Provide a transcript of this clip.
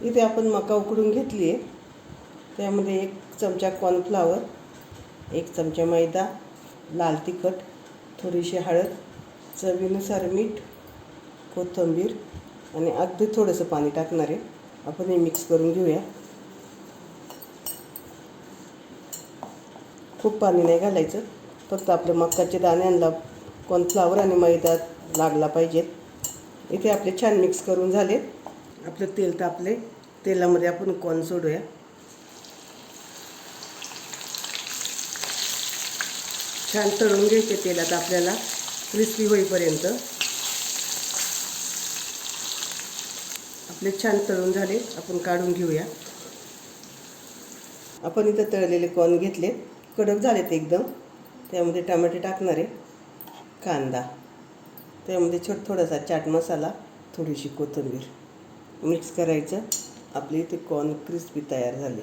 इथे आपण मका उकडून घेतली आहे. त्यामध्ये 1 चमचा कॉर्नफ्लॉवर, 1 चमचा मैदा, लाल तिखट, थोडीशी हळद, चवीनुसार मीठ, कोथिंबीर आणि अगदी थोडंसं पाणी टाकणार आहे. आपण हे मिक्स करून घेऊया. खूप पाणी नाही घालायचं, फक्त आपल्या मकाच्या दाण्यांना कॉर्नफ्लॉवर आणि मैदा लागला पाहिजेत. इथे आपले छान मिक्स करून झाले. आपलं तेल तापले. तेलामध्ये आपण कॉर्न सोडूया. छान तळून घ्यायचे तेलात आपल्याला क्रिस्पी होईपर्यंत. आपले छान तळून झाले, आपण काढून घेऊया. आपण इथं तळलेले कॉर्न घेतले, कडक झालेत एकदम. त्यामध्ये टमाटे टाकणारे, कांदा, त्यामध्ये थोडासा चाट मसाला, थोडीशी कोथिंबीर मिक्स करायचं. आपले इथे कॉर्न क्रिस्पी तयार झाले.